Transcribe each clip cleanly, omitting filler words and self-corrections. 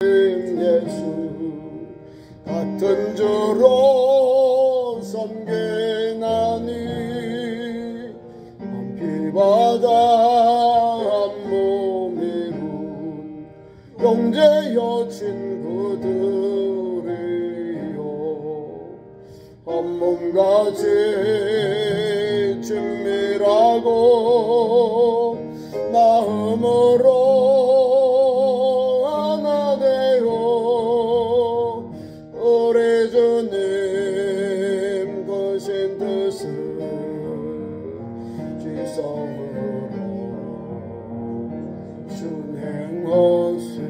예수 같은 주로 섬겨나니 피바다 한 몸이군 형제여 친구들이여 한 몸같이 친밀하고 마음으로 하나 되어 우리 주님 거신 뜻을 지성으로 순행하세.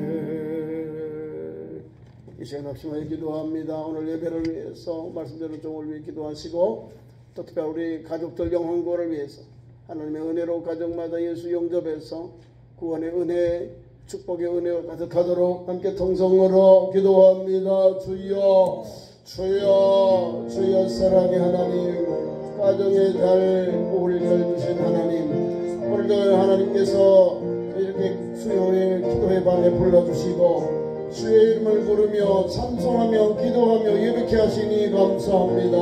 이 시간 합심하여 기도합니다. 오늘 예배를 위해서 말씀대로 종을 위해 기도하시고 또 특별히 우리 가족들 영혼구원을 위해서 하나님의 은혜로 가정마다 예수 영접해서 구원의 은혜 축복의 은혜가 가득하도록 함께 통성으로 기도합니다. 주여 주여 주여 사랑의 하나님 가정의 달 복을 잘 주신 하나님 오늘도 하나님께서 이렇게 수요일 기도의 밤에 불러주시고 주의 이름을 부르며 찬송하며 기도하며 예배케 하시니 감사합니다.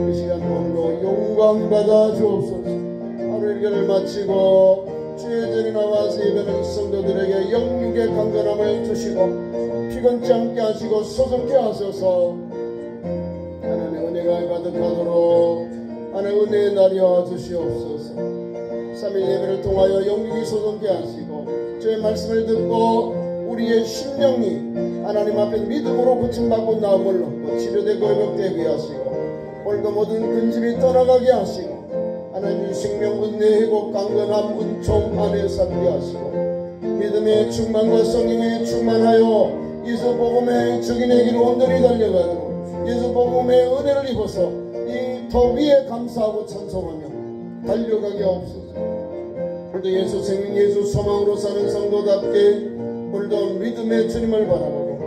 이 시간 오늘도 영광 받아 주옵소서. 하루 일과를 마치고 주의 전에 나와서 예배하는 성도들에게 영육의 강건함을 주시고 피곤치 않게 하시고 소성케 하소서. 하나님의 은혜가 가득하도록 하나님의 은혜의 날이 와 주시옵소서. 3일 예배를 통하여 영육이 소성케 하시고 주의 말씀을 듣고 우리의 심령이 하나님 앞에 믿음으로 고침받고 나음을 얻고 치료되고 회복되게 하시고 오늘도 모든 근심이 떠나가게 하시고 하나님 생명 은혜 회복 강건함 은총 안에 살게 하시고 믿음의 충만과 성령의 충만하여 예수 복음의 적인의 길 온전히 달려가도록 예수 복음의 은혜를 입어서 이 더 위에 감사하고 찬송하며 달려가게 하옵소서. 오늘도 예수 생명 예수 소망으로 사는 성도답게 오늘도 믿음의 주님을 바라보고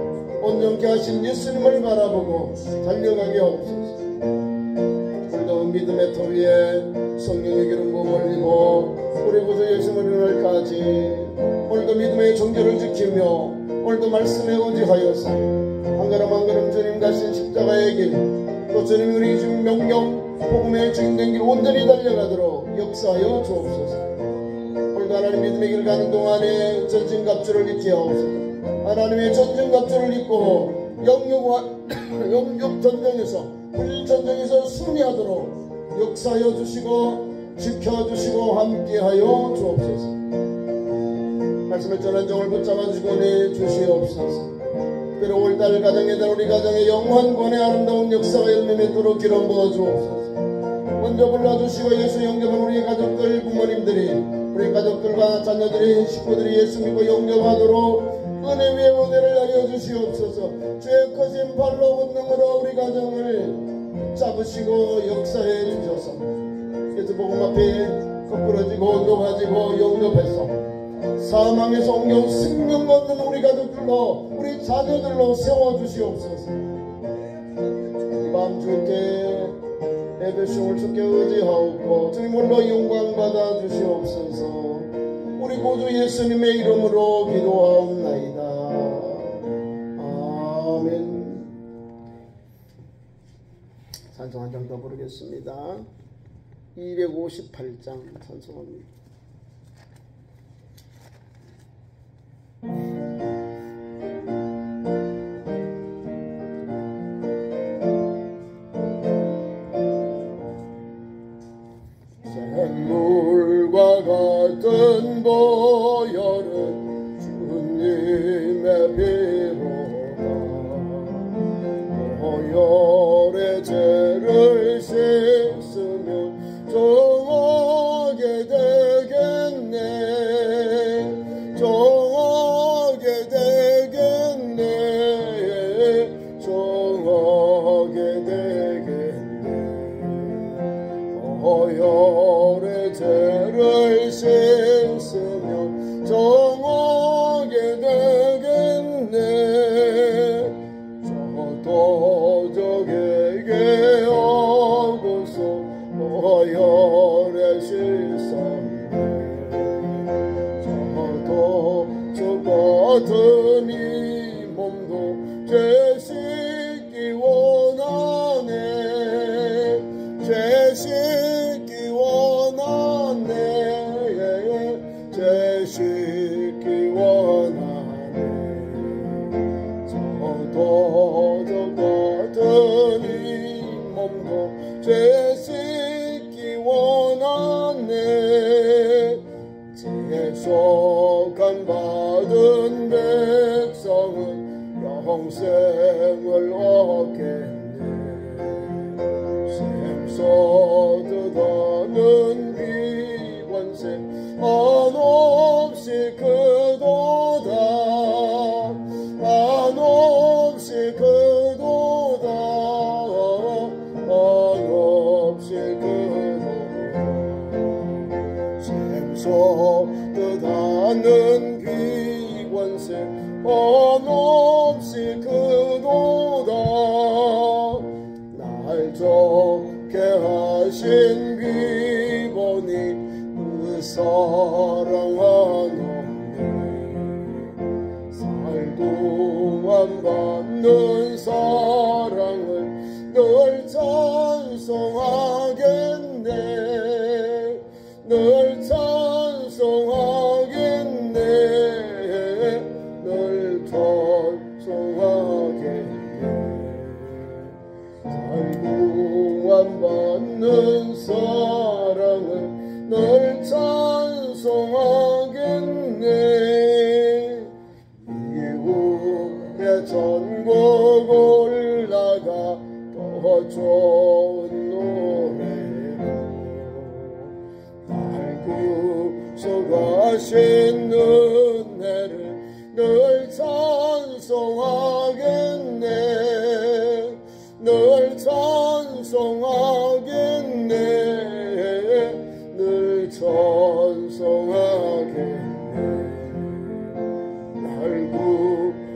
온전케 하신 예수님을 바라보고 달려가게 하옵소서. 오늘도 믿음의 터 위에 성령의 기름 부음을 입어 우리 구주 예수님을 일어날까지 오늘도 믿음의 정죄를 지키며 오늘도 말씀에 의지하여서 한 걸음 한 걸음 주님 가신 십자가의 길 또 주님 우리 주님 명령 복음의 주인된 길 온전히 달려가도록 역사하여 주옵소서. 오늘도 하나님 믿음의 길 가는 동안에 전진갑주를 입게 하옵소서. 하나님의 전진갑주를 입고 영육 전쟁에서 불전쟁에서 승리하도록 역사하여 주시고 지켜주시고 함께하여 주옵소서. 말씀을 전한 종을 붙잡아 주시고 내주시옵소서. 특별히 5월달 가정에 대한 우리 가정의 영원 권의 아름다운 역사가 열매 맺도록 기름 부어 주옵소서. 먼저 불러주시고 예수 영접한 우리 가족들 부모님들이 우리 가족들과 자녀들이 식구들이 예수 믿고 영접하도록 은혜 위에 은혜를 내려 주시옵소서. 주의 크신 발로 권능으로 우리 가정을 잡으시고 역사해 주셔서 예수 복음 앞에 거꾸러지고 높아지고 영접해서 사망에서 옮겨 생명 얻는 우리 가족들로 우리 자녀들로 세워주시옵소서. 이 밤 주께 예배심을 주께 의지하옵고 주님 홀로 영광 받아 주시옵소서. 우리 구주 예수님의 이름으로 기도하옵나이다. 아멘. 찬송 한 장 더 부르겠습니다. 258장 찬송합니다. 샘물과 같은 보혈은 주님의 피로다. 보혈의 죄를 씻으면 정하게 되겠네. 정하게 되겠네. 정하게 되겠네. 보혈의 죄를 씻으면 정하게 되겠네. 죄 씻기 원하네 죄 씻기 원하네 죄 씻기 원하네 저도 저 같은 이 몸도 죄 씻기 원하네 재소감 받은 백성은 영생을 얻겠네 샘솟듯 하는 비관세 한없이 크도다 한없이 크도다 한없이 크도다 샘솟듯 하는 비관세 한없이 크도다 날 좋게 하신 비보니 그 사랑하노니 살동안 받는 사랑을 늘 찬송하겠네 늘 찬송하겠네 늘 찬송하겠네 살동안 받는 사랑을 늘 찬송하겠네 미국의 전국 올라가 더 좋은 노래로 날 구속하신 은혜를 늘 찬송하겠네 늘 찬송하겠네 늘 찬송하겠네 날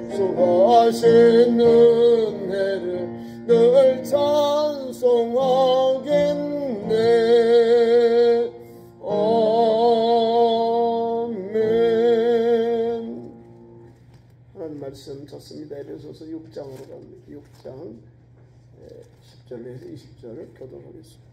구속하신 은혜를 늘 찬송하겠네 아멘. 하나님 말씀 좋습니다. 에베소서 6장으로 갑니다. 6장 10절에서 20절을 교독하겠습니다.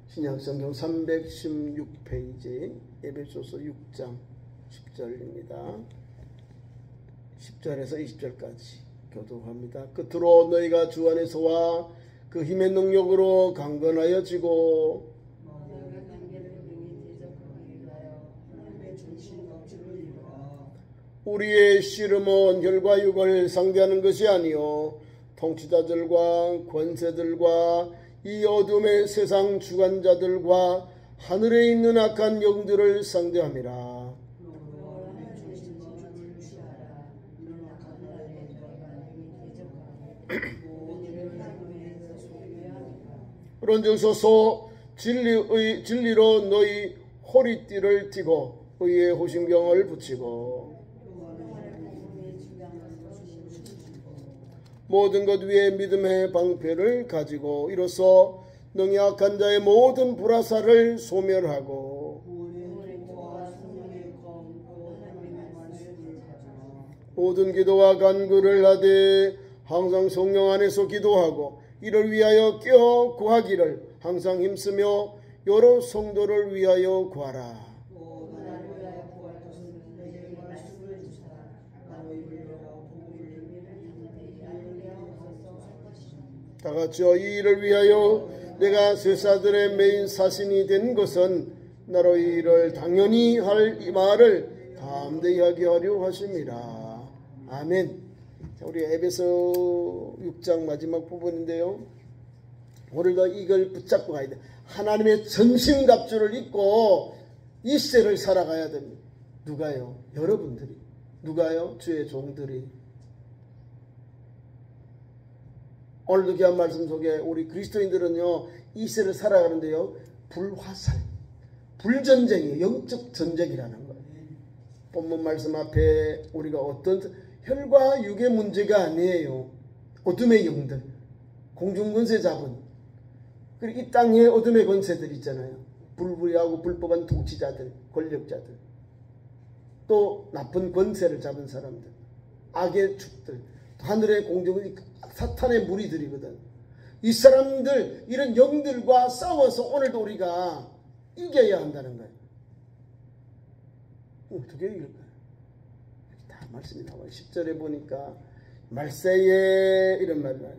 신약성경 316페이지 에베소서 6장 10절입니다. 10절에서 20절까지 교독합니다. 끝으로 너희가 주 안에서와 그 힘의 능력으로 강건하여지고 우리의 씨름은 혈과 육을 상대하는 것이 아니요 통치자들과 권세들과 이 어둠의 세상 주관자들과 하늘에 있는 악한 영들을 상대함이라. 그런즉 진리로 너희 허리띠를 띠고 의의 호심경을 붙이고 모든 것 위에 믿음의 방패를 가지고 이로써 능히 악한 자의 모든 불화살을 소멸하고 모든 기도와 간구를 하되 항상 성령 안에서 기도하고 이를 위하여 껴 구하기를 항상 힘쓰며 여러 성도를 위하여 구하라. 다같이요 이 일을 위하여 내가 쇠사들의 메인 사신이 된 것은 나로 이 일을 당연히 할 이 말을 담대히 하게 하려 하심이라. 아멘. 자, 우리 에베소 6장 마지막 부분인데요. 오늘도 이걸 붙잡고 가야 돼. 하나님의 전신갑주를 입고 이 시대를 살아가야 됩니다. 누가요? 여러분들이. 누가요? 주의 종들이. 오늘도 귀한 말씀 속에 우리 그리스도인들은요 이 시대를 살아가는데요 불화살, 불전쟁이에요. 영적 전쟁이라는 거예요. 본문 말씀 앞에 우리가 어떤 혈과 육의 문제가 아니에요. 어둠의 영들, 공중권세 잡은 그리고 이 땅에 어둠의 권세들 있잖아요. 불불이하고 불법한 통치자들, 권력자들 또 나쁜 권세를 잡은 사람들, 악의 축들, 하늘의 공중의 사탄의 무리들이거든. 이 사람들, 이런 영들과 싸워서 오늘도 우리가 이겨야 한다는 거예요. 어떻게 이길까요? 다 말씀이 나와요. 10절에 보니까 말세에 이런 말이 나와요.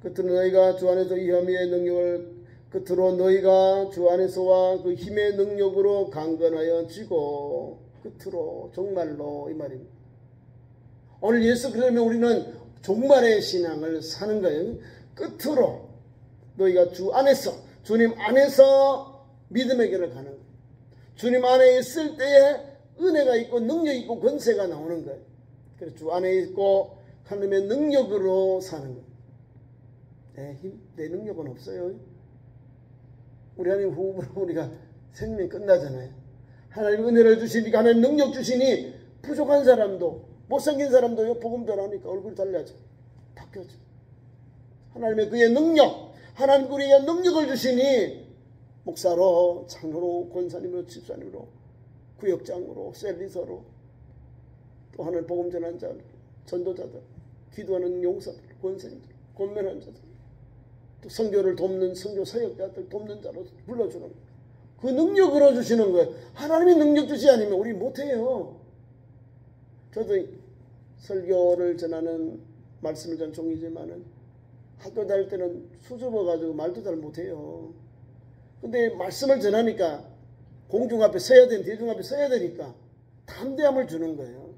끝으로 너희가 주 안에서 이 혐의의 능력을 끝으로 너희가 주 안에서와 그 힘의 능력으로 강건하여 지고, 끝으로 정말로 이 말입니다. 오늘 예수 그러면 우리는 종말의 신앙을 사는 거예요. 끝으로 너희가 주 안에서, 주님 안에서 믿음의 길을 가는 거예요. 주님 안에 있을 때에 은혜가 있고 능력이 있고 권세가 나오는 거예요. 그래서 주 안에 있고 하나님의 능력으로 사는 거예요. 내 힘, 내 능력은 없어요. 우리 하나님 후보로 우리가 생명이 끝나잖아요. 하나님 은혜를 주시니까, 하나님 능력 주시니 부족한 사람도, 못생긴 사람도 복음 전하니까 얼굴이 달라져, 바뀌어져. 하나님의 그의 능력, 하나님 우리에게 능력을 주시니 목사로, 장로로, 권사님으로, 집사님으로, 구역장으로, 셀리서로, 또 하나님 복음 전하는 자, 전도자들, 기도하는 용사들, 권사님들, 권면한 자들, 또 선교를 돕는 선교 사역자들 돕는 자로 불러주는 거예요. 그 능력으로 주시는 거예요. 하나님이 능력 주시 아니면 우리 못해요. 저도 설교를 전하는 말씀을 전 종이지만은 학교 다닐 때는 수줍어가지고 말도 잘 못해요. 근데 말씀을 전하니까 공중 앞에 서야 되는, 대중 앞에 서야 되니까 담대함을 주는 거예요.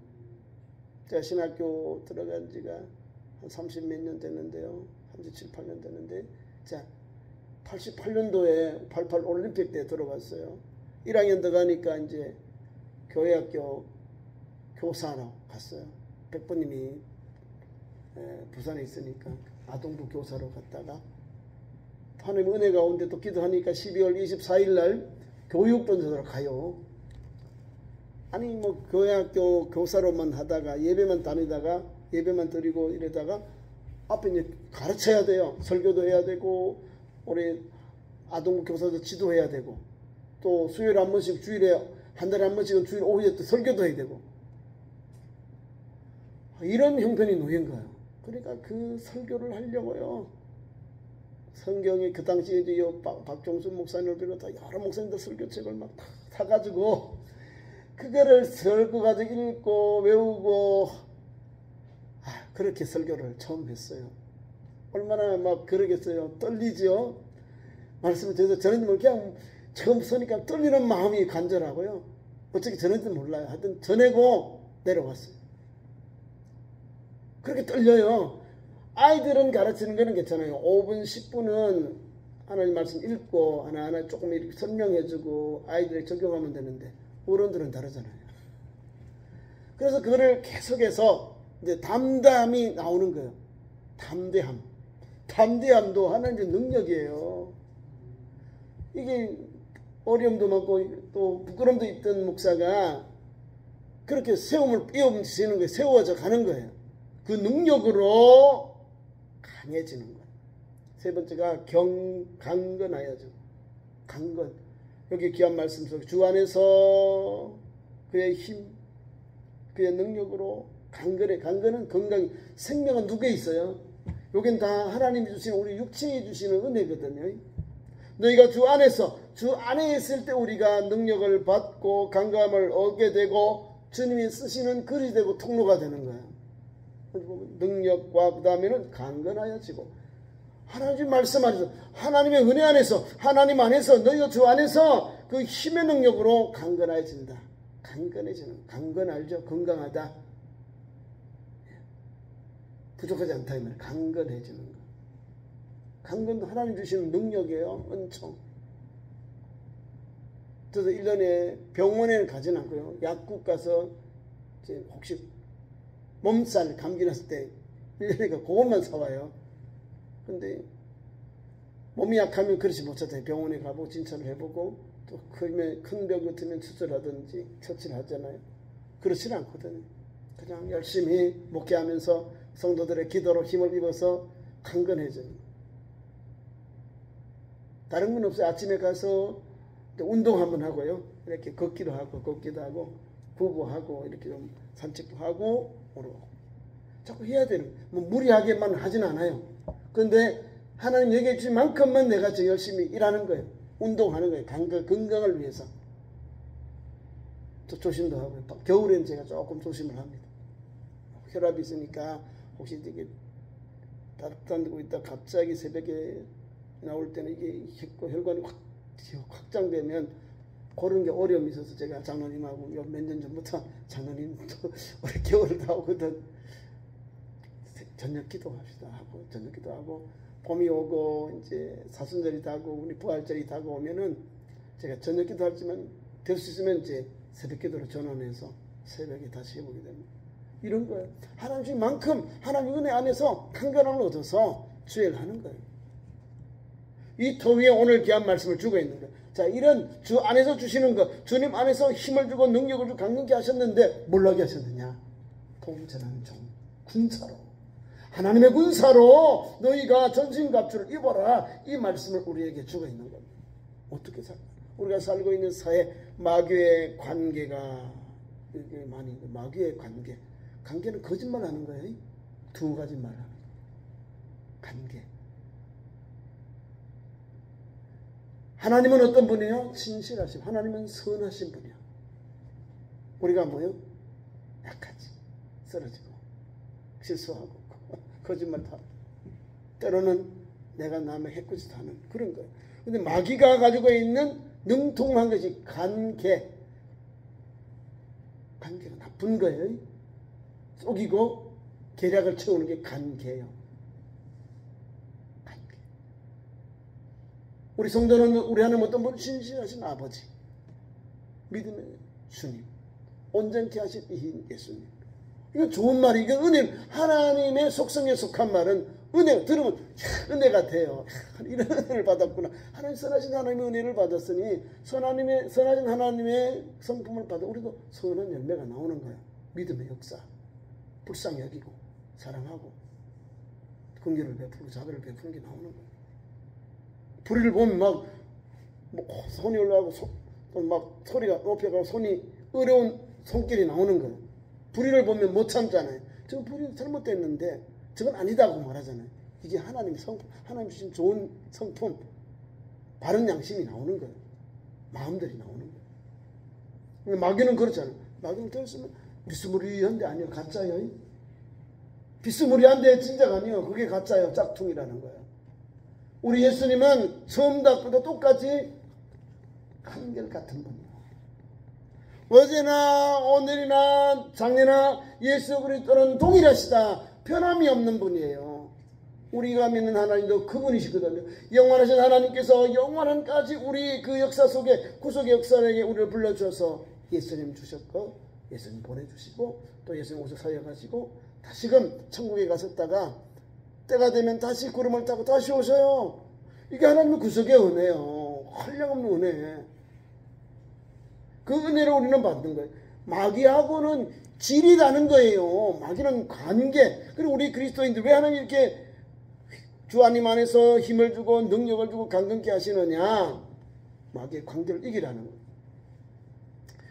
제가 신학교 들어간 지가 한 30몇 년 됐는데요. 한 7, 8년 됐는데, 자, 88년도에 88 올림픽 때 들어갔어요. 1학년 들어가니까 이제 교회학교 교사로 갔어요. 백부님이 부산에 있으니까 아동부 교사로 갔다가 하나님 은혜 가운데 또 기도하니까 12월 24일 날 교육전도사로 가요. 아니 뭐 교회학교 교사로만 하다가 예배만 다니다가 예배만 드리고 이러다가 앞에 이제 가르쳐야 돼요. 설교도 해야 되고 우리 아동부 교사도 지도해야 되고 또 수요일에 한 번씩 주일에 한 달에 한 번씩은 주일 오후에 또 설교도 해야 되고 이런 형편이 놓인 거예요. 그러니까 그 설교를 하려고요. 성경에 그 당시에 이제 박종수 목사님을 비롯해 여러 목사님들 설교책을 막 다 사가지고 그거를 설교가지고 읽고 외우고 그렇게 설교를 처음 했어요. 얼마나 막 그러겠어요. 떨리죠. 말씀을 드려서 저는 그냥 처음 서니까 떨리는 마음이 간절하고요. 어떻게 전했는지 몰라요. 하여튼 전하고 내려왔어요. 그렇게 떨려요. 아이들은 가르치는 거는 괜찮아요. 5분, 10분은 하나님 말씀 읽고 하나하나 조금 이렇게 설명해주고 아이들에게 적용하면 되는데 어른들은 다르잖아요. 그래서 그거를 계속해서 이제 담담이 나오는 거예요. 담대함. 담대함도 하나님의 능력이에요. 이게 어려움도 많고 또 부끄럼도 있던 목사가 그렇게 세움을 띄엄치는 거예요. 세워져 가는 거예요. 그 능력으로 강해지는 거예요. 세 번째가 강건하여져. 강건. 여기 귀한 말씀 속에 주 안에서 그의 힘, 그의 능력으로 강건해. 강건은 건강, 생명은 누구에 있어요? 여긴 다 하나님이 주시는 우리 육체에 주시는 은혜거든요. 너희가 주 안에서, 주 안에 있을 때 우리가 능력을 받고 강감을 얻게 되고 주님이 쓰시는 글이 되고 통로가 되는 거예요. 능력과 그 다음에는 강건하여지고 하나님 말씀 안에서 하나님의 은혜 안에서 하나님 안에서 너희가 주 안에서 그 힘의 능력으로 강건해진다. 강건해지는 강건 알죠? 건강하다. 부족하지 않다. 이 말 강건해지는 거. 강건도 하나님 주시는 능력이에요. 은총. 그래서 1년에 병원에 가진 않고요. 약국 가서 이제 혹시 몸살 감기 났을 때 1년에 그것만 사와요. 근데 몸이 약하면 그렇지 못하잖아요. 병원에 가보고 진찰을 해보고 또 큰 병 같으면 수술하든지 처치를 하잖아요. 그렇지는 않거든요. 그냥 열심히 목회하면서 성도들의 기도로 힘을 입어서 강건해져요. 다른 건 없어요. 아침에 가서 운동 한번 하고요. 이렇게 걷기도 하고 부부하고 이렇게 좀 산책도 하고 오르고 자꾸 해야 되는 거예요. 뭐 무리하게만 하진 않아요. 그런데 하나님 얘기해 주신 만큼만 내가 저 열심히 일하는 거예요. 운동하는 거예요. 건강을 위해서. 또 조심도 하고 겨울에는 제가 조금 조심을 합니다. 혈압이 있으니까 혹시 이게 따뜻하고 있다 갑자기 새벽에 나올 때는 이게 혈관이 확장되면 그런 게 어려움이 있어서 제가 장로님하고 몇 년 전부터 장로님도 올해 겨울을 다 오거든 저녁 기도합시다 하고 저녁 기도하고 봄이 오고 이제 사순절이 다고 우리 부활절이 다고 오면은 제가 저녁 기도하지만 될 수 있으면 이제 새벽 기도로 전환해서 새벽에 다시 해보게 됩니다. 이런 거예요. 하나님 주신 만큼 하나님 은혜 안에서 강건함을 얻어서 주의를 하는 거예요. 이 터 위에 오늘 귀한 말씀을 주고 있는 거예요. 자, 이런 주 안에서 주시는 것, 주님 안에서 힘을 주고 능력을 주고 강건케 하셨는데 뭘 하게 하셨느냐? 복음 전하는 종, 군사로. 하나님의 군사로 너희가 전신갑주를 입어라. 이 말씀을 우리에게 주고 있는 겁니다. 어떻게 살까? 우리가 살고 있는 사회 마귀의 관계가 이게 많이 마귀의 관계는 거짓말 하는 거예요. 두 가지 말 하는 거예요. 관계. 하나님은 어떤 분이에요? 신실하신 하나님은 선하신 분이야. 우리가 뭐요? 약하지. 쓰러지고 실수하고 거짓말도 하고 때로는 내가 남의 해코지도 하는 그런 거예요. 근데 마귀가 가지고 있는 능통한 것이 관계가 나쁜 거예요. 속이고 계략을 채우는 게 관계예요. 관계. 우리 성도는 우리 하나님 어떤 분? 신실하신 아버지, 믿음의 주님, 온전케 하신 이인 예수님. 이거 좋은 말이 이거 은혜 하나님의 속성에 속한 말은 은혜 들으면 은혜가 돼요. 이런 은혜를 받았구나. 하나님 선하신 하나님의 은혜를 받았으니 선하신 하나님의 성품을 받아 우리도 선한 열매가 나오는 거야. 믿음의 역사. 불쌍히 여기고 사랑하고 긍휼을 베풀고 자비를 베푸는 게 나오는 거야. 불의를 보면 막 손이 올라가고 막 소리가 높여가고 손이 어려운 손길이 나오는 거야. 불의를 보면 못 참잖아요. 저건 불의 잘못됐는데 저건 아니다고 말하잖아요. 이게 하나님의 성품, 하나님 주신 좋은 성품, 바른 양심이 나오는 거예요. 마음들이 나오는 거예요. 마귀는 그렇잖아요. 마귀는 들었으면 비스무리한데 아니요. 가짜요. 비스무리한데 진짜가 아니요. 그게 가짜요. 짝퉁이라는 거예요. 우리 예수님은 처음부터 똑같이 한결같은 분이에요. 어제나 오늘이나 작년이나 예수 그리스도는 동일하시다. 변함이 없는 분이에요. 우리가 믿는 하나님도 그분이시거든요. 영원하신 하나님께서 영원한까지 우리 그 역사 속에 구속의 역사에게 우리를 불러주셔서 예수님 주셨고 예수님 보내주시고 또 예수님 오셔서 사역하시고 다시금 천국에 가셨다가 때가 되면 다시 구름을 타고 다시 오셔요. 이게 하나님의 구속의 은혜요. 한량없는 은혜. 그 은혜를 우리는 받는 거예요. 마귀하고는 질이 나는 거예요. 마귀는 관계. 그리고 우리 그리스도인들 왜 하나님 이렇게 주 하나님 안에서 힘을 주고 능력을 주고 강건케 하시느냐? 마귀의 관계를 이기라는 거예요.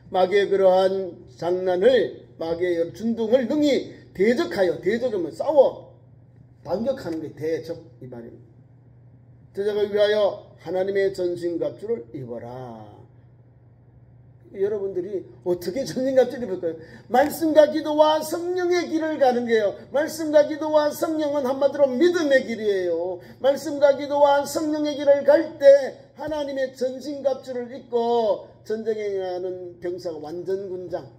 마귀의 그러한 장난을 마귀의 준둥을 능히 대적하여 대적하면 싸워 반격하는 게 대적 이 말입니다. 대적을 위하여 하나님의 전신갑주를 입어라. 여러분들이 어떻게 전신갑주를 입을까요? 말씀과 기도와 성령의 길을 가는 거예요. 말씀과 기도와 성령은 한마디로 믿음의 길이에요. 말씀과 기도와 성령의 길을 갈 때 하나님의 전신갑주를 입고 전쟁에 가는 병사가 완전군장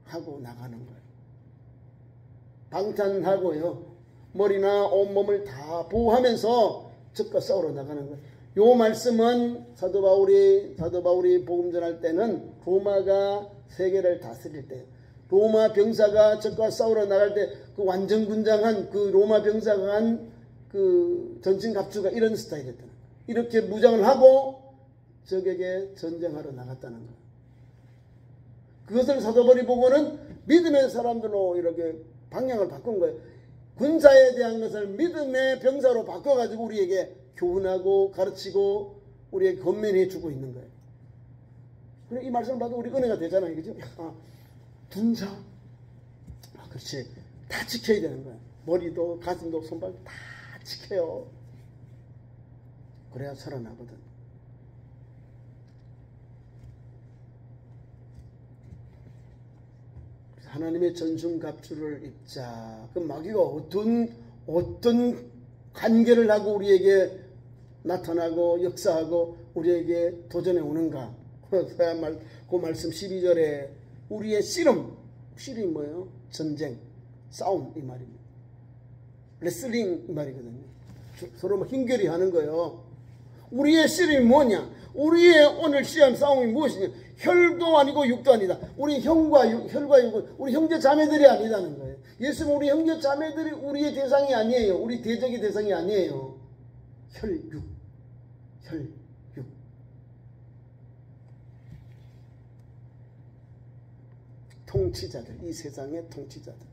하고 나가는 거예요. 방탄하고요. 머리나 온몸을 다 보호하면서 적과 싸우러 나가는 거예요. 요 말씀은 사도 바울이 복음 전할 때는 로마가 세계를 다스릴 때 로마 병사가 적과 싸우러 나갈 때 그 완전군장한 그 로마 병사가 한 그 전신갑주가 이런 스타일이었다는 거예요. 이렇게 무장을 하고 적에게 전쟁하러 나갔다는 거예요. 그것을 사도 바울이 보고는 믿음의 사람들로 이렇게 방향을 바꾼 거예요. 군사에 대한 것을 믿음의 병사로 바꿔가지고 우리에게 교훈하고 가르치고 우리에게 건면해 주고 있는 거예요. 이 말씀을 봐도 우리 은혜가 되잖아요. 그죠? 분사. 그렇지. 다 지켜야 되는 거야. 머리도 가슴도 손발 다 지켜요. 그래야 살아나거든. 하나님의 전승갑주를 입자. 그 마귀가 어떤 관계를 하고 우리에게 나타나고 역사하고 우리에게 도전해 오는가. 그 말씀 12절에 우리의 씨름이 뭐예요? 전쟁, 싸움 이 말입니다. 레슬링 이 말이거든요. 서로 힘겨리 하는 거예요. 우리의 씨름이 뭐냐? 우리의 오늘 시험 싸움이 무엇이냐? 혈도 아니고 육도 아니다. 우리 혈과 육은 우리 형제 자매들이 아니다는 거예요. 예수는 우리 형제 자매들이 우리의 대상이 아니에요. 우리 대적의 대상이 아니에요. 혈육. 통치자들, 이 세상의 통치자들.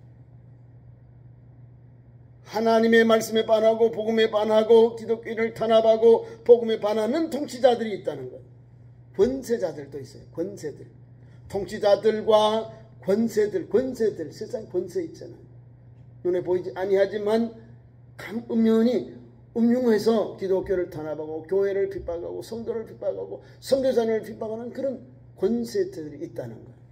하나님의 말씀에 반하고 복음에 반하고 기독교를 탄압하고 복음에 반하는 통치자들이 있다는 거예요. 권세자들도 있어요. 권세들. 통치자들과 권세들, 세상 권세 있잖아요. 눈에 보이지 아니하지만 음흉해서 기독교를 탄압하고 교회를 핍박하고 성도를 핍박하고 선교사를 핍박하는 그런 권세들이 있다는 거예요.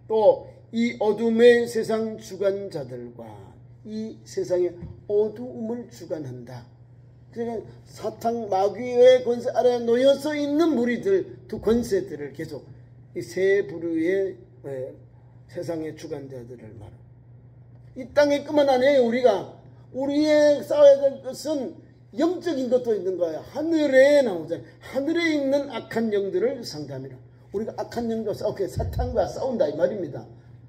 또 이 어둠의 세상 주관자들과 이 세상의 어두움을 주관한다. 그러니까 사탄 마귀의 권세 아래 놓여서 있는 무리들 두 권세들을 계속 이 세 부류의 세상의 주관자들을 말합니다. 이 땅에 끝만 아니에요. 우리의 싸워야 될 것은 영적인 것도 있는 거예요. 하늘에 나오잖아요. 하늘에 있는 악한 영들을 상대합니다. 우리가 악한 영과 사탄과 싸운다 이 말입니다.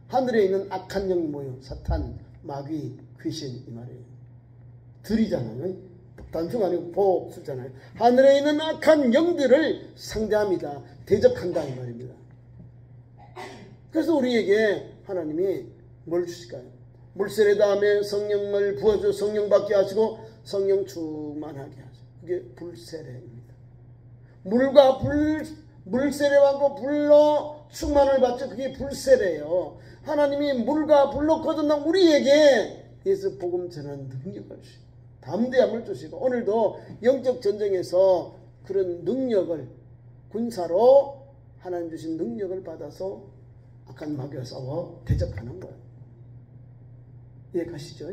하늘에 있는 악한 영이 뭐예요? 사탄, 마귀, 귀신 이 말이에요. 들이잖아요. 단수가 아니고 복수잖아요. 하늘에 있는 악한 영들을 상대합니다. 대적한다 이 말입니다. 그래서 우리에게 하나님이 뭘 주실까요? 물세례 다음에 성령을 부어줘 성령 받게 하시고 성령 충만하게 하죠. 그게 불세례입니다. 물세례 받고 불로 충만을 받죠. 그게 불세례예요. 하나님이 물과 불로 거듭난 우리에게 예수 복음 전하는 능력을 주시고 담대함을 주시고 오늘도 영적 전쟁에서 그런 능력을 군사로 하나님 주신 능력을 받아서 악한 마귀와 싸워 대적하는 거예요. 이해 가시죠?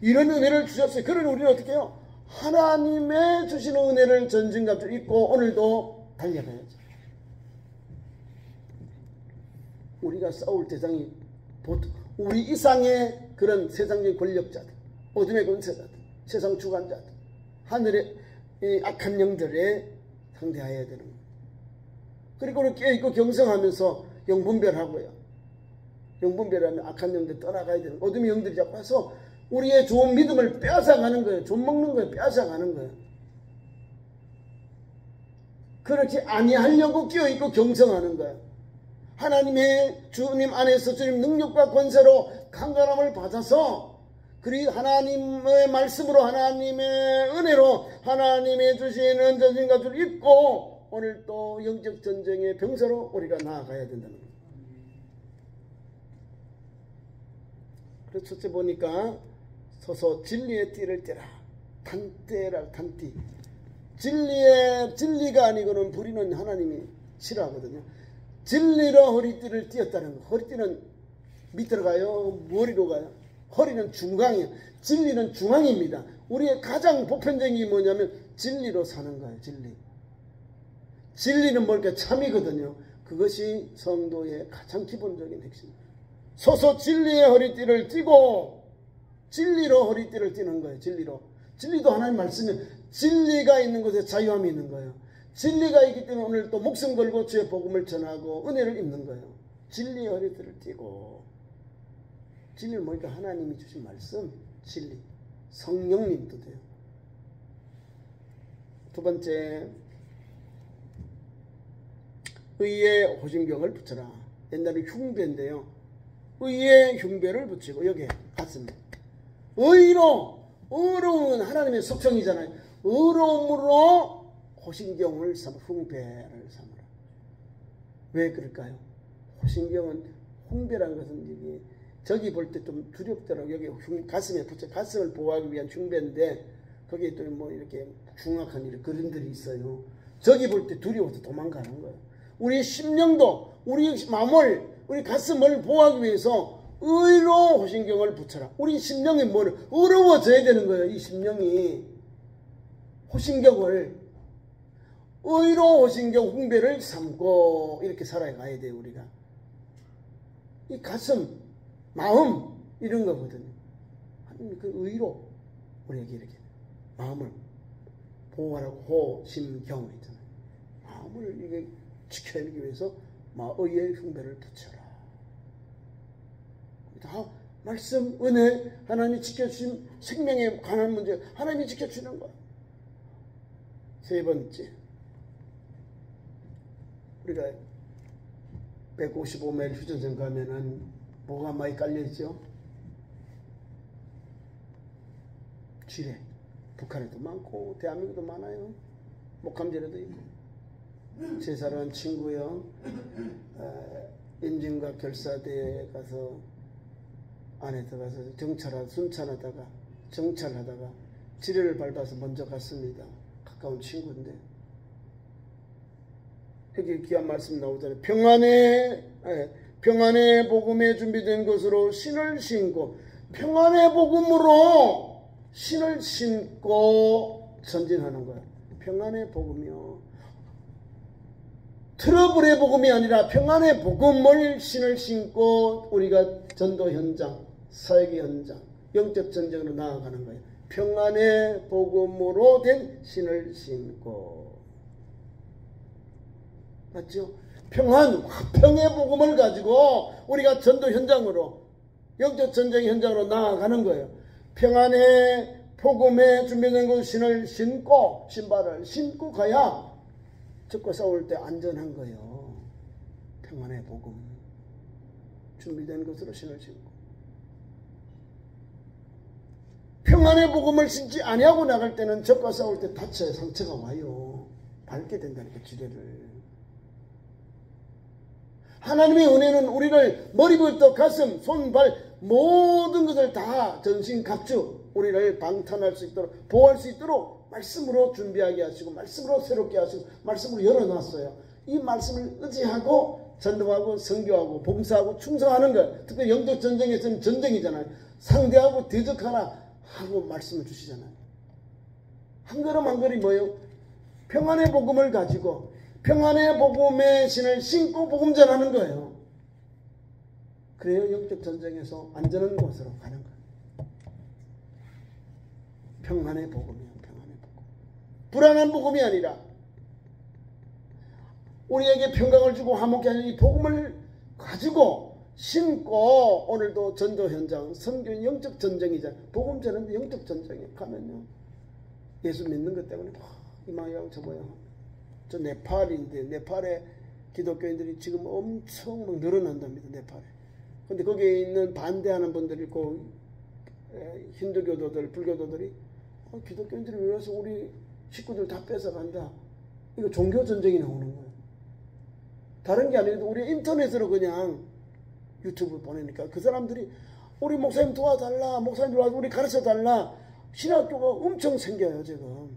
이런 은혜를 주셨어요. 그러니 우리는 어떻게 해요? 하나님의 주시는 은혜를 전진갑주를 입고 오늘도 달려가야죠. 우리가 싸울 대상이 우리 이상의 그런 세상의 권력자들, 어둠의 권세자들, 세상 주관자들, 하늘의 악한 영들에 상대해야 되는 거예요. 그리고 우리 깨어있고 경성하면서 영분별하고요. 영분별하면 악한 영들 떠나가야 되는 거예요. 어둠의 영들이 자꾸 와서 우리의 좋은 믿음을 빼앗아가는 거예요. 좀 먹는 거예요. 빼앗아가는 거예요. 그렇게 아니하려고 깨어있고 경성하는 거예요. 하나님의 주님 안에서 주님 능력과 권세로 강건함을 받아서 그리고 하나님의 말씀으로 하나님의 은혜로 하나님의 주시는 전진갑주를 입고 오늘 또 영적 전쟁의 병사로 우리가 나아가야 된다는 거예요. 그래서 첫째 보니까 서서 진리의 띠를 떼라. 단떼라 단띠. 진리가 아니고는 부리는 하나님이 싫어하거든요. 진리로 허리띠를 띄었다는 거. 허리띠는 밑으로 가요? 머리로 가요? 허리는 중앙이에요. 진리는 중앙입니다. 우리의 가장 보편적인 게 뭐냐면 진리로 사는 거예요. 진리는 뭘까? 참이거든요. 그것이 성도의 가장 기본적인 핵심입니다. 서서 진리의 허리띠를 띠고 진리로 허리띠를 띠는 거예요. 진리도 하나님 말씀에 진리가 있는 곳에 자유함이 있는 거예요. 진리가 있기 때문에 오늘 또 목숨 걸고 주의 복음을 전하고 은혜를 입는 거예요. 진리의 허리띠를 띠고 진리는 뭐니까 하나님이 주신 말씀 진리 성령님도 돼요. 두 번째 의의 호심경을 붙여라. 옛날에 흉배인데요. 의의 흉배를 붙이고 여기에 같습니다. 의로움은 하나님의 속성이잖아요. 의로움으로 호심경을 흉배를 삼으라. 왜 그럴까요? 호신경은 흉배란 것은 이게 저기 볼 때 좀 두렵더라고. 여기 가슴에 붙여 가슴을 보호하기 위한 흉배인데 거기에 또 뭐 이렇게 흉악한 이런 그림들이 있어요. 저기 볼 때 두려워서 도망가는 거예요. 우리 심령도 우리 마음을 우리 가슴을 보호하기 위해서 의로 호신경을 붙여라. 우리 심령이 뭐를 어려워져야 되는 거예요. 이 심령이 호신경을 의로 호신경 흉배를 삼고 이렇게 살아가야 돼요. 우리가 이 가슴 마음 이런 거거든요. 하나님 그 의로 우리에게 이렇게 마음을 보호하라고 호심경 있잖아요. 마음을 이게 지켜내기 위해서 의의 흉배를 붙여라. 다 말씀, 은혜, 하나님이 지켜주신 생명에 관한 문제, 하나님이 지켜주는 거야. 세 번째, 우리가 155마일 휴전선 가면은 뭐가 많이 깔려있죠? 지뢰. 북한에도 많고 대한민국도 많아요. 목감지뢰도 있고. 제 사랑하는 친구요, 임진각 결사대에 가서 안에 들어가서 순찰하다가 정찰하다가 지뢰를 밟아서 먼저 갔습니다. 가까운 친구인데 여기 귀한 말씀 나오잖아요. 평안의 복음에 준비된 것으로 신을 신고, 평안의 복음으로 신을 신고 전진하는 거예요. 평안의 복음이요. 트러블의 복음이 아니라 평안의 복음을 신을 신고 우리가 전도 현장, 사역의 현장, 영적 전쟁으로 나아가는 거예요. 평안의 복음으로 된 신을 신고. 맞죠? 평안, 화평의 복음을 가지고 우리가 전도 현장으로, 영적 전쟁 현장으로 나아가는 거예요. 평안의 복음에 준비된 그 신을 신고, 신발을 신고 가야 적과 싸울 때 안전한 거예요. 평안의 복음. 준비된 것으로 신을 신고. 평안의 복음을 신지 아니하고 나갈 때는 적과 싸울 때 다쳐요. 상처가 와요. 밟게 된다니까, 지뢰를. 하나님의 은혜는 우리를 머리부터 가슴, 손, 발 모든 것을 다 전신 각주 우리를 방탄할 수 있도록, 보호할 수 있도록 말씀으로 준비하게 하시고 말씀으로 새롭게 하시고 말씀으로 열어놨어요. 이 말씀을 의지하고 전도하고 선교하고 봉사하고 충성하는 것. 특히 영적 전쟁에서는 전쟁이잖아요. 상대하고 대적하라 하고 말씀을 주시잖아요. 한 걸음 한 걸음이 뭐예요? 평안의 복음을 가지고 평안의 복음의 신을 신고 복음 전하는 거예요. 그래요. 영적 전쟁에서 안전한 곳으로 가는 거예요. 평안의 복음이요. 평안의 복음. 불안한 복음이 아니라 우리에게 평강을 주고 화목케 하는 이 복음을 가지고 신고 오늘도 전도 현장, 선교 영적 전쟁이잖아요. 복음 전하는데 영적 전쟁에 가면요. 예수 믿는 것 때문에 이 모양 저 모양. 저 네팔인데 네팔에 기독교인들이 지금 엄청 막 늘어난답니다. 네팔에. 근데 거기에 있는 반대하는 분들이 있고 힌두교도들, 불교도들이 기독교인들이 왜 와서 우리 식구들 다 뺏어간다. 이거 종교 전쟁이 나오는 거예요. 다른 게 아니고 우리 인터넷으로 그냥 유튜브 보내니까 그 사람들이 우리 목사님 도와달라, 목사님 와서 우리 가르쳐달라. 신학교가 엄청 생겨요 지금.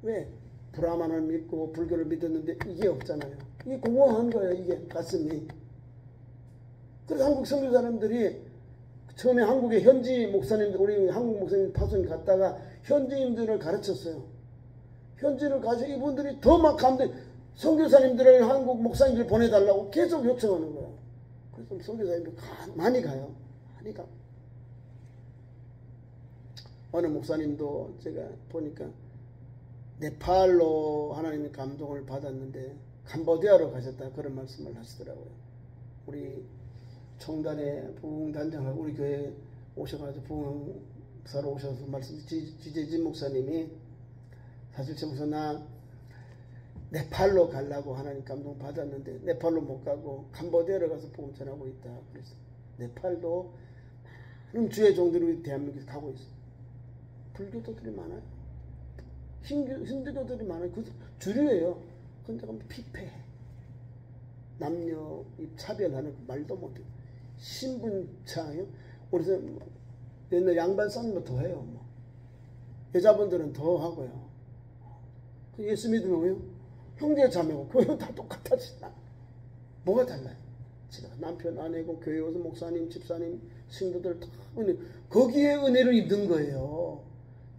왜? 브라만을 믿고 불교를 믿었는데 이게 없잖아요. 이게 공허한 거예요. 이게 가슴이. 그래서 한국 선교사님들이 처음에 한국의 현지 목사님들, 우리 한국 목사님 파송이 갔다가 현지인들을 가르쳤어요. 현지를 가서 이분들이 더 막 가는데 선교사님들을 한국 목사님들 보내달라고 계속 요청하는 거예요. 그래서 선교사님들 많이 가요. 많이 가. 어느 목사님도 제가 보니까 네팔로 하나님의 감동을 받았는데 캄보디아로 가셨다 그런 말씀을 하시더라고요. 우리 총단의 부흥단장하고 우리 교회에 오셔가지고 부흥사로 오셔서 말씀 지재진 목사님이 사실 저기서 나 네팔로 가려고 하나님 감동 받았는데 네팔로 못 가고 캄보디아로 가서 복음 전하고 있다. 그래서 네팔도 많은 주의 종들이 우리 대한민국에 가고 있어요. 불교도들이 많아요. 힌두교들이 많아요. 그 주류예요. 근데 피폐해. 남녀 차별하는 그 말도 못해요. 신분차요. 우리 옛날 양반 싸움은 더 해요. 뭐. 여자분들은 더 하고요. 예수 믿으면 왜요? 형제 자매고 교회는 다 똑같아지나. 뭐가 달라요? 제가 남편 아내고 교회 와서 목사님 집사님 신도들 다 은혜, 거기에 은혜를 입는 거예요.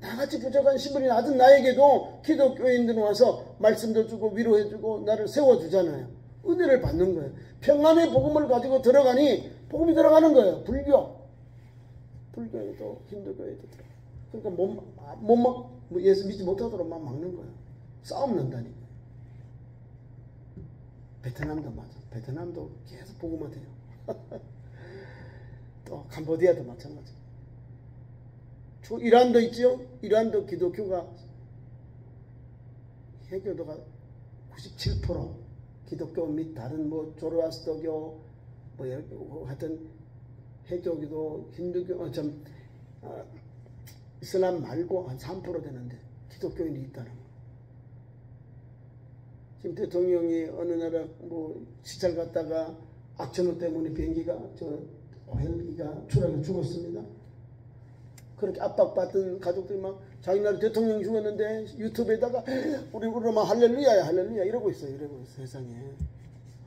나같이 부족한 신분이 낮은 나에게도 기독교인들은 와서 말씀도 주고 위로해주고 나를 세워주잖아요. 은혜를 받는 거예요. 평안의 복음을 가지고 들어가니 복음이 들어가는 거예요. 불교에도 힌두교에도 들어가. 그러니까 예수 믿지 못하도록 막 막는 거예요. 싸움 난다니까. 베트남도 맞아. 베트남도 계속 복음화 돼요. 또 캄보디아도 마찬가지. 이란도 있죠. 이란도 기독교가 해교도가 97% 기독교 및 다른 뭐 조로아스터교 뭐 하여튼 해교기도 힌두교 이슬람 말고 한 3% 되는데 기독교인이 있다는 거. 지금 대통령이 어느 나라 뭐 시찰 갔다가 악천후 때문에 비행기가 헬기가 추락해 죽었습니다. 그렇게 압박받던 가족들이 막 자기 나라 대통령 죽었는데 유튜브에다가 우리 막 할렐루야야 할렐루야 이러고 있어요. 세상에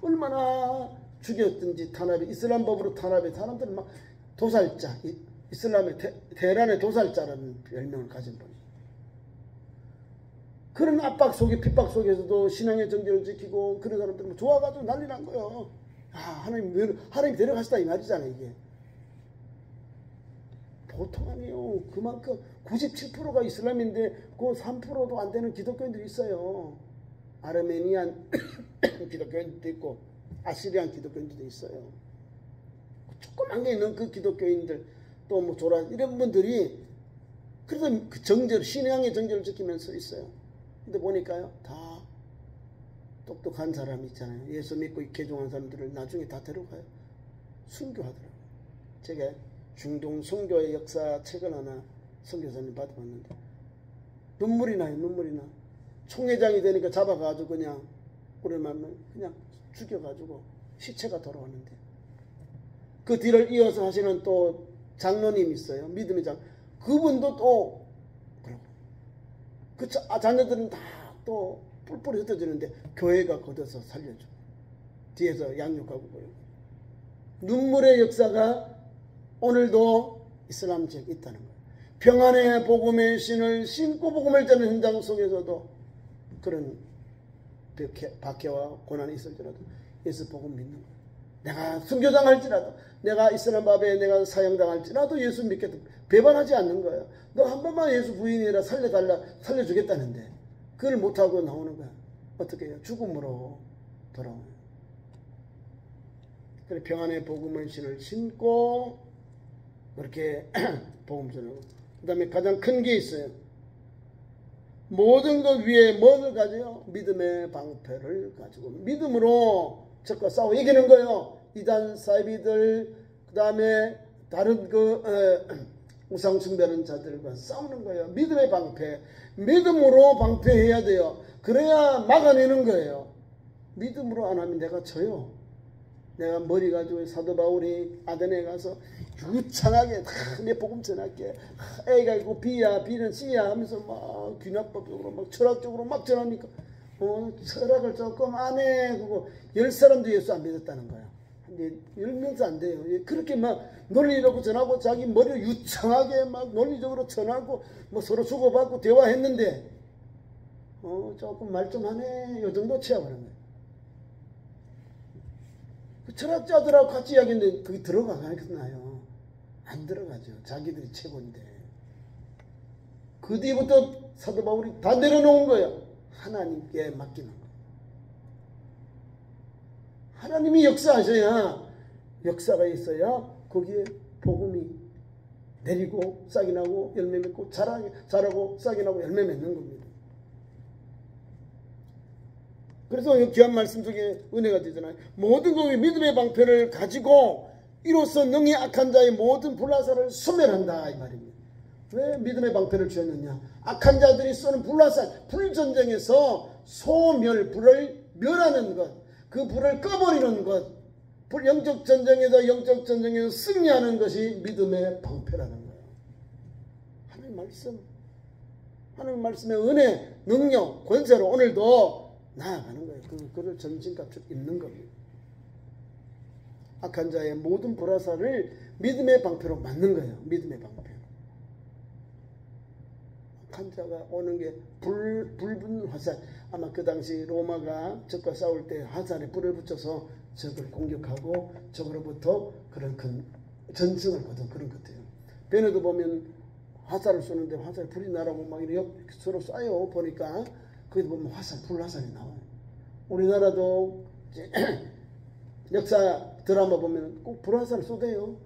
얼마나 죽였든지 탄압이 이슬람 법으로 탄압해 사람들은 막 도살자 이슬람의 테헤란의 도살자라는 별명을 가진 분이 그런 압박 속에 핍박 속에서도 신앙의 정절을 지키고 그런 사람들은 좋아가지고 난리 난 거예요. 하나님 데려가시다 이 말이잖아요. 이게 보통 아니에요. 그만큼 97%가 이슬람인데 그 3%도 안 되는 기독교인들이 있어요. 아르메니안 기독교인들도 있고 아시리안 기독교인들도 있어요. 조그만 게 있는 그 기독교인들 또 뭐 조라 이런 분들이 그래서 그 정절 신앙의 정절을 지키면서 있어요. 근데 보니까요 다 똑똑한 사람이 있잖아요. 예수 믿고 개종한 사람들을 나중에 다 데려가요. 순교하더라고요. 제가 중동 선교의 역사 책을 하나 선교사님 받아봤는데 눈물이 나요. 눈물이 나. 총회장이 되니까 잡아가지고 그냥 오랜만에 그냥 죽여가지고 시체가 돌아왔는데 그 뒤를 이어서 하시는 또 장로님 있어요. 믿음의 장. 그분도 또 그러고 그 자녀들은 다 또 뿔뿔이 흩어지는데 교회가 걷어서 살려줘. 뒤에서 양육하고 그래요. 눈물의 역사가 오늘도 이슬람 지역에 있다는 거예요. 평안의 복음의 신을 신고 복음을 전하는 현장 속에서도 그런 박해와 고난이 있을지라도 예수 복음 믿는 거예요. 내가 순교당할지라도 내가 이슬람 법에 내가 사형당할지라도 예수 믿겠다. 배반하지 않는 거예요. 너 한 번만 예수 부인이라 살려주겠다는데 그걸 못하고 나오는 거야. 어떻게 해요? 죽음으로 돌아오는 거예요. 그래 평안의 복음의 신을 신고 그렇게 복음 전하고 그 다음에 가장 큰 게 있어요. 모든 것 위에 뭐를 가져요? 믿음의 방패를 가지고 믿음으로 적과 싸워 이기는 거예요. 이단 사이비들 그 다음에 다른 우상 숭배하는 자들과 싸우는 거예요. 믿음의 방패. 믿음으로 방패해야 돼요. 그래야 막아내는 거예요. 믿음으로 안 하면 내가 져요. 내가 머리 가지고 사도 바울이 아덴에 가서 유창하게 내 복음 전할게. A가 있고 B야, B는 C야 하면서 막 귀납법적으로 막 철학적으로 막 전하니까 철학을 조금 안 해. 그거 10사람도 예수 안 믿었다는 거야. 근데 10명도 안 돼요. 그렇게 막 논리라고 전하고 자기 머리를 유창하게 막 논리적으로 전하고 뭐 서로 주고받고 대화했는데 조금 말 좀 하네. 요 정도 취하버린 거예요. 그 철학자들하고 같이 이야기했는데 그게 들어가겠나요? 안 들어가죠. 자기들이 최고인데. 그 뒤부터 사도 바울이 다 내려놓은 거예요. 하나님께 맡기는 거예요. 하나님이 역사하셔야 역사가 있어야 거기에 복음이 내리고 싹이 나고 열매 맺고 자라고 싹이 나고 열매 맺는 겁니다. 그래서 이 귀한 말씀 중에 은혜가 되잖아요. 모든 것이 믿음의 방패를 가지고 이로써 능히 악한 자의 모든 불화살을 소멸한다 이 말입니다. 왜 믿음의 방패를 주었느냐? 악한 자들이 쏘는 불화살, 불전쟁에서 불을 멸하는 것. 그 불을 꺼버리는 것, 영적 전쟁에서 승리하는 것이 믿음의 방패라는 거예요. 하나님 말씀의 은혜, 능력, 권세로 오늘도 나아가는 거예요. 그를 전진갑주로 입는 겁니다. 악한 자의 모든 불화살을 믿음의 방패로 맞는 거예요. 믿음의 방패. 악한 자가 오는 게 불분 화살. 아마 그 당시 로마가 적과 싸울 때 화살에 불을 붙여서 적을 공격하고 적으로부터 그런 큰 전승을 거둔 그런 것 같아요. 베네도 보면 화살을 쏘는데 화살에 불이 나라고 막 이렇게 서로 쏴요. 보니까 거기 보면 불화살이 나와요. 우리나라도 역사 드라마 보면 꼭 불화살 쏘대요.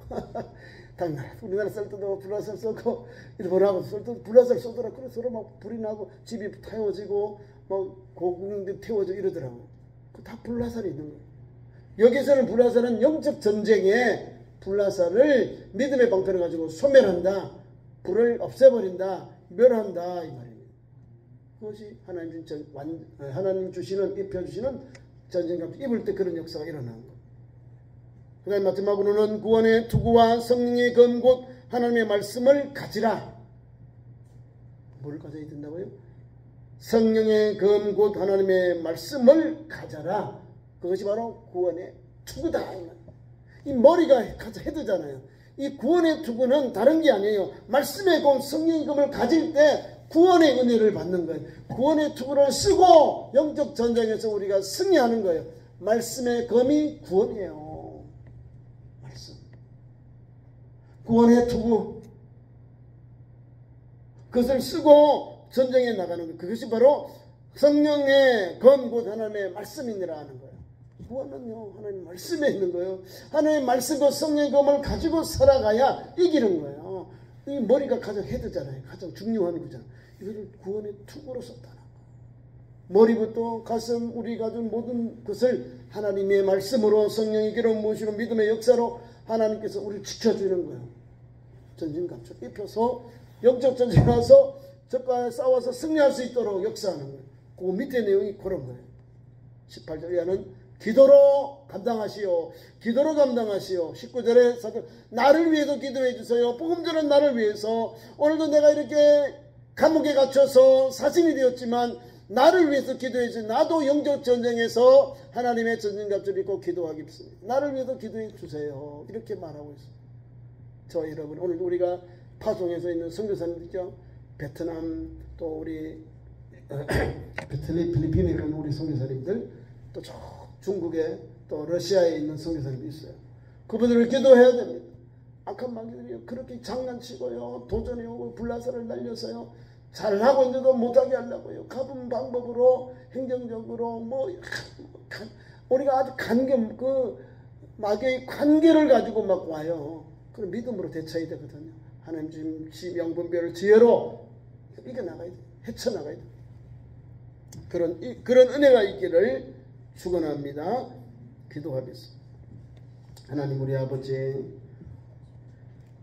우리나라 쌀 때도 불화살 쏘고 일본하고 쏠 때도 불화살 쏘더라. 그래서 서로 막 불이 나고 집이 태워지고 뭐 고궁들 태워지고 이러더라고요. 다 불화살이 있는 거예요. 여기서는 불화살은 영적 전쟁에 불화살을 믿음의 방패를 가지고 소멸한다. 불을 없애버린다. 멸한다. 이 말입니다. 그것이 하나님 주시는 입혀주시는 전쟁갑주 입을 때 그런 역사가 일어나는 거예요. 그 다음에 마지막으로는 구원의 투구와 성령의 검 곧 하나님의 말씀을 가지라. 뭘 가져야 된다고요? 성령의 검 곧 하나님의 말씀을 가져라. 그것이 바로 구원의 투구다. 이 머리가 가져 헤드잖아요. 이 구원의 투구는 다른 게 아니에요. 말씀의 검, 성령의 검을 가질 때 구원의 은혜를 받는 거예요. 구원의 투구를 쓰고 영적 전쟁에서 우리가 승리하는 거예요. 말씀의 검이 구원이에요. 말씀. 구원의 투구. 그것을 쓰고 전쟁에 나가는 거예요. 그것이 바로 성령의 검 곧 하나님의 말씀이니라 하는 거예요. 구원은요, 하나님 말씀에 있는 거예요. 하나님의 말씀과 성령의 검을 가지고 살아가야 이기는 거예요. 이 머리가 가장 헤드잖아요. 가장 중요한 거잖아요. 이거를 구원의 투구로 썼다는 거예요. 머리부터 가슴, 우리 가진 모든 것을 하나님의 말씀으로 성령의 기름 부으시는 믿음의 역사로 하나님께서 우리를 지켜주는 거예요. 전진갑주 입혀서 영적 전쟁에 와서 적과 싸워서 승리할 수 있도록 역사하는 거예요. 그 밑에 내용이 그런 거예요. 18절 이하는 기도로 감당하시오. 기도로 감당하시오. 19절에 사도 나를 위해서 기도해 주세요. 복음 전은 나를 위해서. 오늘도 내가 이렇게 감옥에 갇혀서 사신이 되었지만 나를 위해서 기도해 주세요. 나도 영적 전쟁에서 하나님의 전진갑주를 입고 기도하겠습니다. 나를 위해서 기도해 주세요. 이렇게 말하고 있습니다. 저 여러분, 오늘 우리가 파송에서 있는 선교사님들이죠. 베트남 또 우리 필리핀에 있는 우리 선교사님들 또 중국에 또 러시아에 있는 선교사님도 있어요. 그분들을 기도해야 됩니다. 악한 마귀들이 그렇게 장난치고요, 도전해오고 불나사를 날려서요, 잘하고 있는데도 못하게 하려고요. 가쁜 방법으로 행정적으로 우리가 아주 마귀의 관계를 가지고 막 와요. 그럼 믿음으로 대처해야 되거든요. 하나님 주신 명분별을 지혜로 이겨나가야 돼. 헤쳐나가야 돼. 그런 은혜가 있기를 축원합니다. 기도하겠습니다. 하나님 우리 아버지,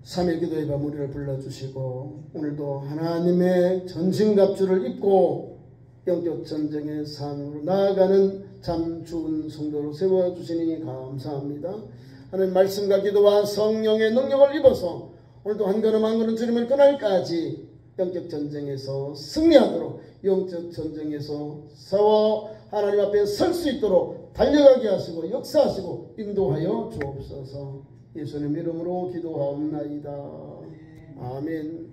3일 기도의 밤 우리를 불러주시고 오늘도 하나님의 전신갑주를 입고 영적 전쟁의 산으로 나아가는 참 좋은 성도로 세워주시니 감사합니다. 하나님 말씀과 기도와 성령의 능력을 입어서 오늘도 한 걸음 한 걸음 주님을 그날까지 영적 전쟁에서 승리하도록, 영적 전쟁에서 싸워 하나님 앞에 설 수 있도록 달려가게 하시고 역사하시고 인도하여 주옵소서. 예수님 이름으로 기도하옵나이다. 아멘.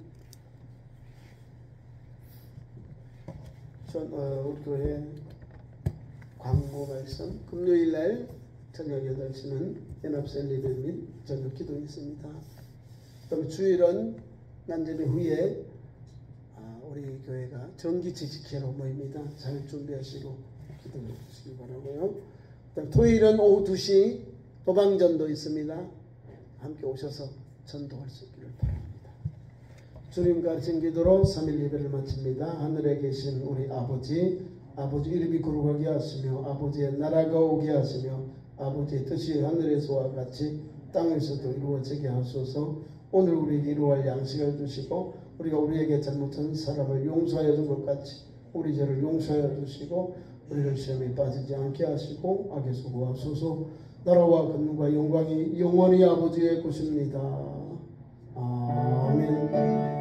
우리 교회 광고 말씀, 금요일날 저녁 8시는 연합셀리들 및 저녁 기도가 있습니다. 그다음에 주일은 난제비 후에 우리 교회가 정기지식회로 모입니다. 잘 준비하시고 기도해 주시기 바라고요. 그다음 토요일은 오후 2시 도방전도 있습니다. 함께 오셔서 전도할 수 있기를 바랍니다. 주님 가르친 기도로 3일 예배를 마칩니다. 하늘에 계신 우리 아버지 이름이 거룩하게 하시며 아버지의 나라가 오게 하시며 아버지의 뜻이 하늘에서와 같이 땅에서도 이루어지게 하소서. 오늘 우리에게 이루어할 양식을 주시고 우리가 우리에게 잘못한 사람을 용서하여 준 것 같이 우리 죄를 용서하여 주시고 우리를 시험에 빠지지 않게 하시고 악에서 구하소서. 나라와 권능과 영광이 영원히 아버지의 것입니다. 아멘.